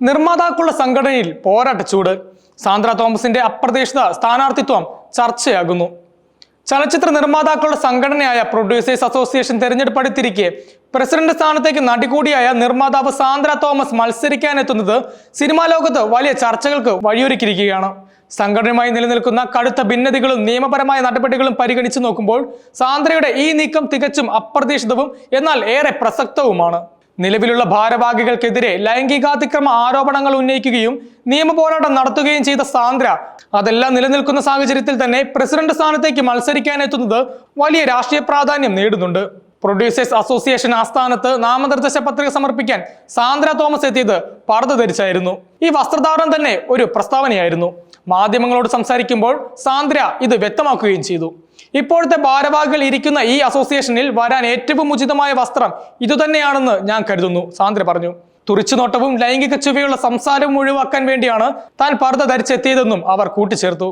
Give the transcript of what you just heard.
നിർമ്മാതാക്കളുടെ സംഘടനയിൽ പോരാട്ട ചൂട്. സാന്ദ്ര തോമസിന്റെ അപ്രതീക്ഷിത സ്ഥാനാർത്ഥിത്വം ചർച്ചയാകുന്നു. ചലച്ചിത്ര നിർമ്മാതാക്കളുടെ സംഘടനയായ പ്രൊഡ്യൂസേഴ്സ് അസോസിയേഷൻ തെരഞ്ഞെടുപ്പ് അടുത്തിരിക്കെ പ്രസിഡന്റ് സ്ഥാനത്തേക്ക് നടികൂടിയായ നിർമ്മാതാവ് സാന്ദ്ര തോമസ് മത്സരിക്കാനെത്തുന്നത് സിനിമാ ലോകത്ത് വലിയ ചർച്ചകൾക്ക് വഴിയൊരുക്കിയിരിക്കുകയാണ്. സംഘടനയുമായി നിലനിൽക്കുന്ന കടുത്ത ഭിന്നതകളും നിയമപരമായ നടപടികളും പരിഗണിച്ചു നോക്കുമ്പോൾ സാന്ദ്രയുടെ ഈ നീക്കം തികച്ചും അപ്രതീക്ഷിതവും എന്നാൽ ഏറെ പ്രസക്തവുമാണ്. നിലവിലുള്ള ഭാരവാഹികൾക്കെതിരെ ലൈംഗികാതിക്രമ ആരോപണങ്ങൾ ഉന്നയിക്കുകയും നിയമപോരാട്ടം നടത്തുകയും ചെയ്ത സാന്ദ്ര അതെല്ലാം നിലനിൽക്കുന്ന സാഹചര്യത്തിൽ തന്നെ പ്രസിഡന്റ് സ്ഥാനത്തേക്ക് മത്സരിക്കാനെത്തുന്നത് വലിയ രാഷ്ട്രീയ പ്രാധാന്യം നേടുന്നുണ്ട്. പ്രൊഡ്യൂസേഴ്സ് അസോസിയേഷൻ ആസ്ഥാനത്ത് നാമനിർദ്ദേശ പത്രിക സമർപ്പിക്കാൻ സാന്ദ്ര തോമസ് എത്തിയത് പർദ്ദ ധരിച്ചായിരുന്നു. ഈ വസ്ത്രധാരണം തന്നെ ഒരു പ്രസ്താവനയായിരുന്നു. മാധ്യമങ്ങളോട് സംസാരിക്കുമ്പോൾ സാന്ദ്ര ഇത് വ്യക്തമാക്കുകയും ചെയ്തു. ഇപ്പോഴത്തെ ഭാരവാഹികൾ ഇരിക്കുന്ന ഈ അസോസിയേഷനിൽ വരാൻ ഏറ്റവും ഉചിതമായ വസ്ത്രം ഇതുതന്നെയാണെന്ന് ഞാൻ കരുതുന്നു, സാന്ദ്ര പറഞ്ഞു. തുറിച്ചുനോട്ടവും ലൈംഗിക ചുവയുള്ള സംസാരവും ഒഴിവാക്കാൻ വേണ്ടിയാണ് താൻ പർദ്ദ ധരിച്ചെത്തിയതെന്നും അവർ കൂട്ടിച്ചേർത്തു.